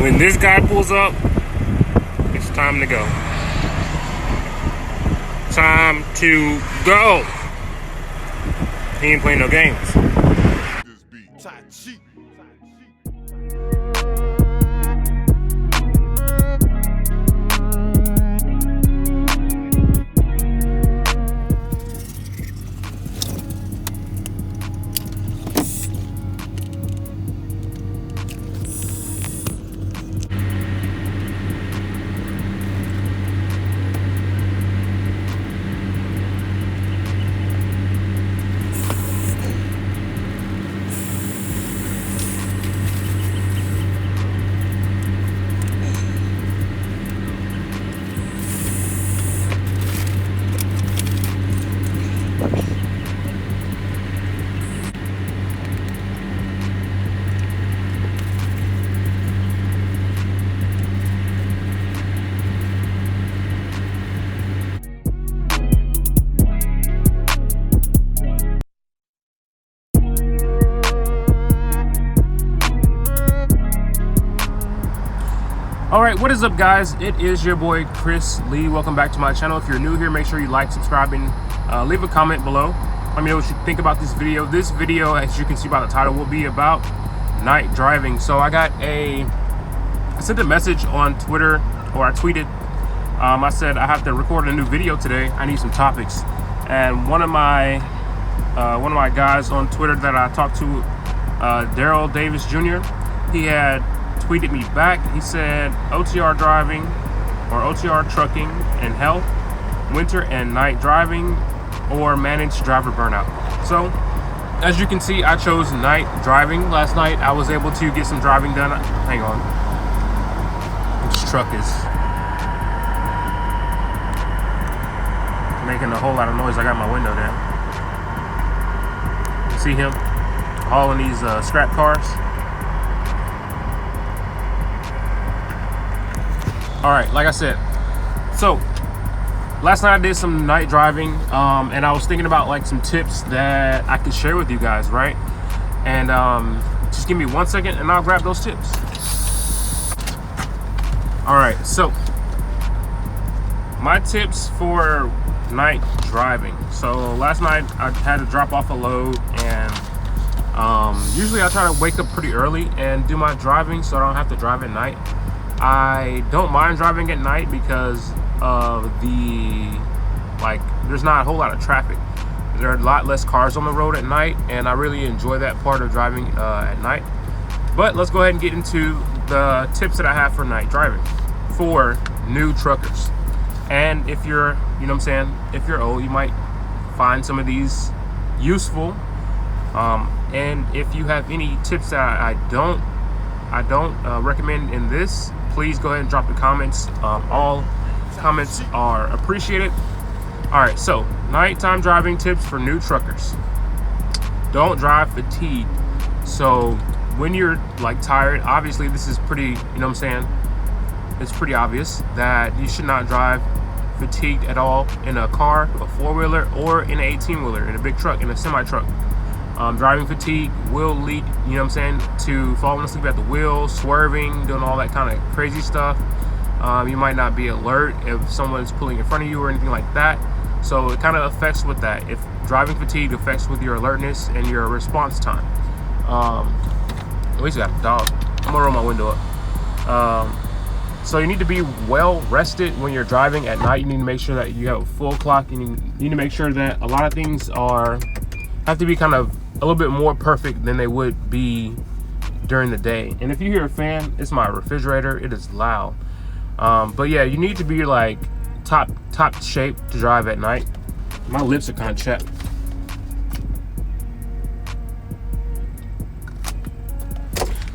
When this guy pulls up, it's time to go. Time to go. He ain't playing no games. Alright, what is up guys? It is your boy Chris Lee. Welcome back to my channel. If you're new here, make sure you like, subscribe, and leave a comment below. Let me know what you think about this video. This video, as you can see by the title, will be about night driving. So I sent a message on Twitter, or I tweeted. I said I have to record a new video today. I need some topics. And one of my guys on Twitter that I talked to, Daryl Davis Jr., he had tweeted me back. He said OTR driving or OTR trucking and health, winter and night driving, or managed driver burnout. So as you can see, I chose night driving. Last night I was able to get some driving done. Hang on, this truck is making a whole lot of noise. I got my window down. You see him hauling these scrap cars. All right, like I said, so last night I did some night driving, and I was thinking about like some tips that I could share with you guys, right? And just give me 1 second and I'll grab those tips. All right, so my tips for night driving. So last night I had to drop off a load, and usually I try to wake up pretty early and do my driving so I don't have to drive at night. I don't mind driving at night because of there's not a whole lot of traffic. There are a lot less cars on the road at night, and I really enjoy that part of driving at night. But let's go ahead and get into the tips that I have for night driving for new truckers. And if you're, you know what I'm saying, if you're old, you might find some of these useful. And if you have any tips that I don't recommend in this, please go ahead and drop the comments. All comments are appreciated. All right, so nighttime driving tips for new truckers. Don't drive fatigued. So when you're like tired, obviously this is pretty, you know what I'm saying, it's pretty obvious that you should not drive fatigued at all in a car, a four-wheeler, or in an 18-wheeler, in a big truck, in a semi-truck. Driving fatigue will lead, you know what I'm saying, to falling asleep at the wheel, swerving, doing all that kind of crazy stuff. You might not be alert if someone's pulling in front of you or anything like that. So it kind of affects with that. If driving fatigue affects with your alertness and your response time. At least you got a dog. I'm gonna roll my window up. So you need to be well rested when you're driving at night. You need to make sure that you have a full clock. You need to make sure that a lot of things have to be kind of a little bit more perfect than they would be during the day. And if you hear a fan, it's my refrigerator. It is loud. But yeah, you need to be like top shape to drive at night. My lips are kind of chapped.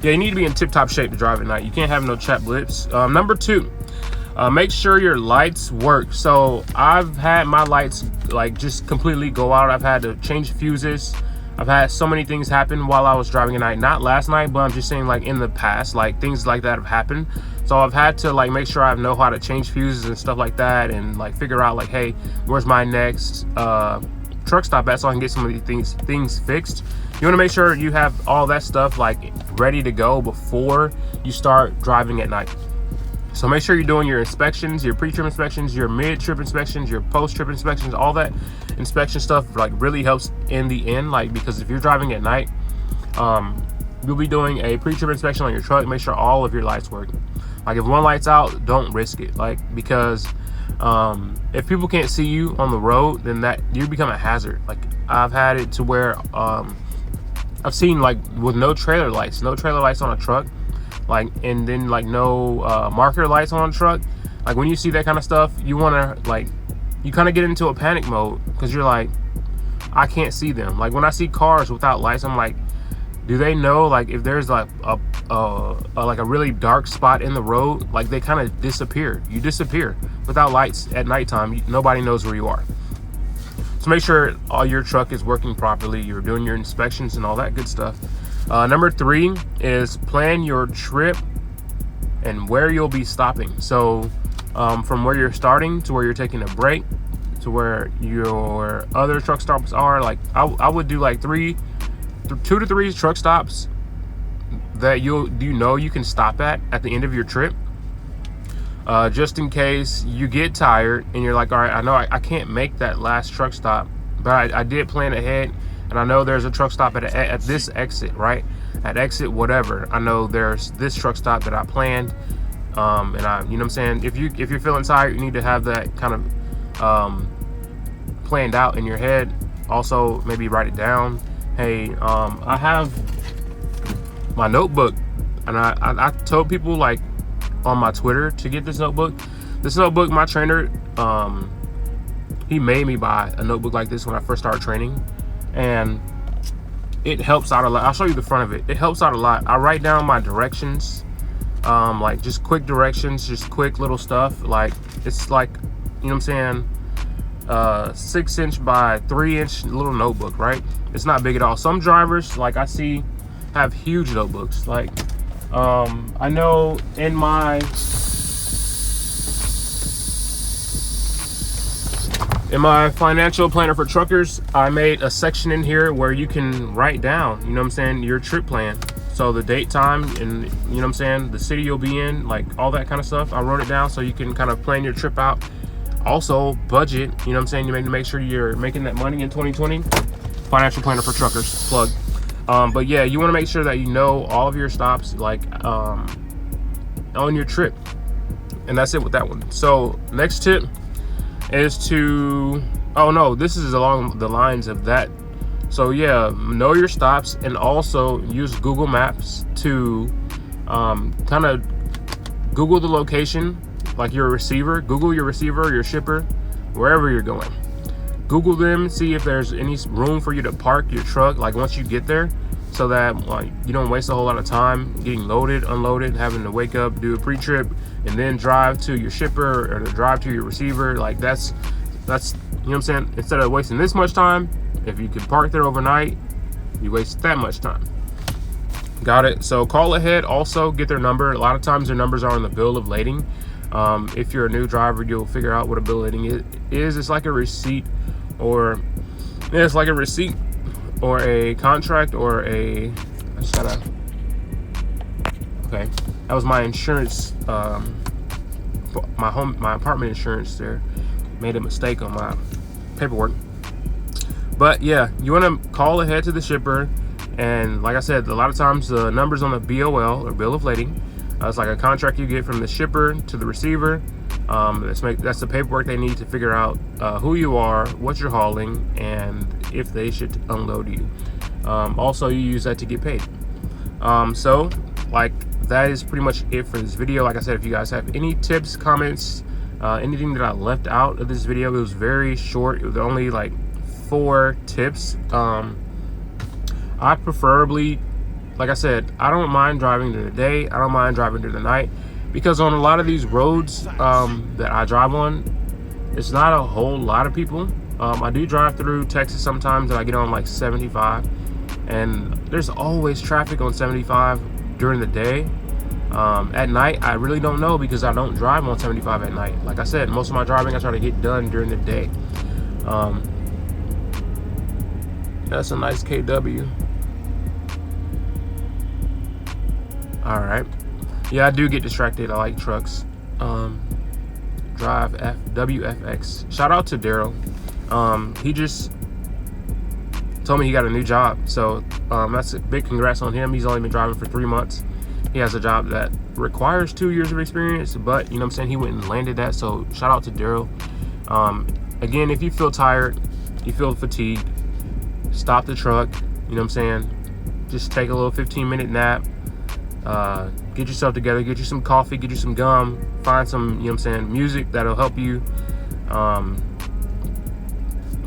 Yeah, you need to be in tip-top shape to drive at night. You can't have no chapped lips. Number 2, make sure your lights work. So I've had my lights like just completely go out. I've had to change fuses. I've had so many things happen while I was driving at night. Not last night, but I'm just saying like in the past, like things like that have happened. So I've had to like make sure I know how to change fuses and stuff like that, and like figure out like, hey, where's my next truck stop at so I can get some of these things fixed. You want to make sure you have all that stuff like ready to go before you start driving at night. So make sure you're doing your inspections, your pre-trip inspections, your mid-trip inspections, your post-trip inspections. All that inspection stuff like really helps in the end, like, because if you're driving at night, you'll be doing a pre-trip inspection on your truck. Make sure all of your lights work. Like if one light's out, don't risk it, like, because if people can't see you on the road, then that you become a hazard. Like I've had it to where I've seen, like, with no trailer lights on a truck, like, and then like no marker lights on a truck. Like when you see that kind of stuff, you want to, like, you kind of get into a panic mode because you're like, I can't see them. Like when I see cars without lights, I'm like, do they know, like, if there's like a really dark spot in the road, like they kind of disappear. You disappear without lights at nighttime. Nobody knows where you are. So make sure all your truck is working properly. You're doing your inspections and all that good stuff. Number 3 is plan your trip and where you'll be stopping. So from where you're starting to where you're taking a break to where your other truck stops are. Like I would do like 2 to 3 truck stops that you can stop at the end of your trip, just in case you get tired and you're like, all right, I know I can't make that last truck stop, but I did plan ahead, and I know there's a truck stop at this exit, right? At exit whatever, I know there's this truck stop that I planned, and I, you know what I'm saying, if you're feeling tired, you need to have that kind of planned out in your head. Also, maybe write it down. Hey, I have my notebook, and I told people, like, on my Twitter to get this notebook. This notebook, my trainer, he made me buy a notebook like this when I first started training, and it helps out a lot. I'll show you the front of it. It helps out a lot. I write down my directions, like just quick directions, just quick little stuff. Like it's like, you know what I'm saying, 6-inch by 3-inch little notebook, right? It's not big at all. Some drivers, like I see, have huge notebooks. Like I know in my financial planner for truckers, I made a section in here where you can write down, you know what I'm saying, your trip plan. So the date, time, and, you know what I'm saying, the city you'll be in, like all that kind of stuff. I wrote it down so you can kind of plan your trip out. Also budget, you know what I'm saying, you need to make sure you're making that money in 2020. Financial planner for truckers, plug. But yeah, you want to make sure that you know all of your stops, like on your trip. And that's it with that one. So next tip is to, oh no, this is along the lines of that. So yeah, know your stops, and also use Google Maps to kind of Google the location, like your receiver. Google your receiver, your shipper, wherever you're going. Google them, see if there's any room for you to park your truck, like once you get there, so that like you don't waste a whole lot of time getting loaded, unloaded, having to wake up, do a pre-trip, and then drive to your shipper or to drive to your receiver. Like that's you know what I'm saying, instead of wasting this much time, if you could park there overnight, you waste that much time. Got it? So call ahead. Also get their number. A lot of times their numbers are on the bill of lading. If you're a new driver, you'll figure out what a bill of lading is. It's like a receipt, or yeah, it's like a receipt or a contract or a, I just gotta, okay, that was my insurance, my apartment insurance there. Made a mistake on my paperwork. But yeah, you want to call ahead to the shipper, and like I said, a lot of times the numbers on the BOL, or bill of lading, it's like a contract you get from the shipper to the receiver. That's the paperwork they need to figure out who you are, what you're hauling, and if they should unload you. Also, you use that to get paid. So like that is pretty much it for this video. Like I said, if you guys have any tips, comments, anything that I left out of this video, it was very short. It was only like 4 tips. I preferably, like I said, I don't mind driving during the day. I don't mind driving during the night, because on a lot of these roads that I drive on, it's not a whole lot of people. I do drive through Texas sometimes, and I get on like 75, and there's always traffic on 75 during the day. At night, I really don't know, because I don't drive on 75 at night. Like I said, most of my driving I try to get done during the day. That's a nice KW. All right. Yeah, I do get distracted. I like trucks. Drive WFX. Shout out to Daryl. He just told me he got a new job. So that's a big congrats on him. He's only been driving for 3 months. He has a job that requires 2 years of experience, but you know what I'm saying, he went and landed that. So shout out to Daryl. Again, if you feel tired, you feel fatigued, stop the truck, you know what I'm saying, just take a little 15-minute nap, get yourself together, get you some coffee, get you some gum, find some, you know what I'm saying, music that'll help you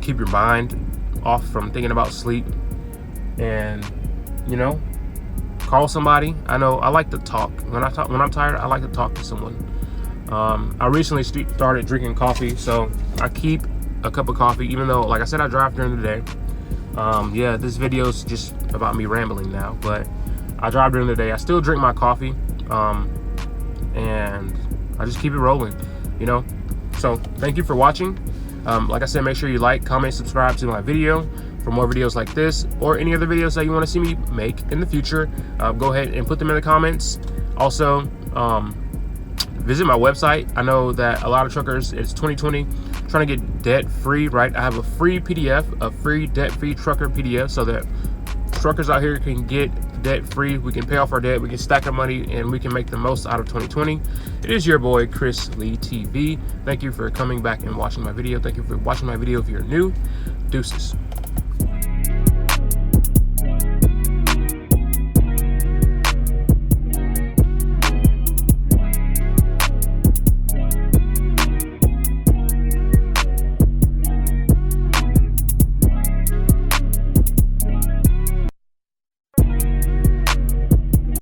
keep your mind off from thinking about sleep, and you know, call somebody. I know I like to talk. When I'm tired, I like to talk to someone. I recently started drinking coffee, so I keep a cup of coffee, even though, like I said, I drive during the day. Yeah, this video is just about me rambling now, but I drive during the day. I still drink my coffee, and I just keep it rolling, you know. So thank you for watching. Like I said, make sure you like, comment, subscribe to my video for more videos like this, or any other videos that you want to see me make in the future. Go ahead and put them in the comments. Also, visit my website. I know that a lot of truckers, it's 2020, trying to get debt free, right? I have a free PDF, a free debt-free trucker PDF, so that truckers out here can get debt free. We can pay off our debt, we can stack our money, and we can make the most out of 2020. It is your boy Chris Lee TV. Thank you for coming back and watching my video. Thank you for watching my video if you're new. Deuces.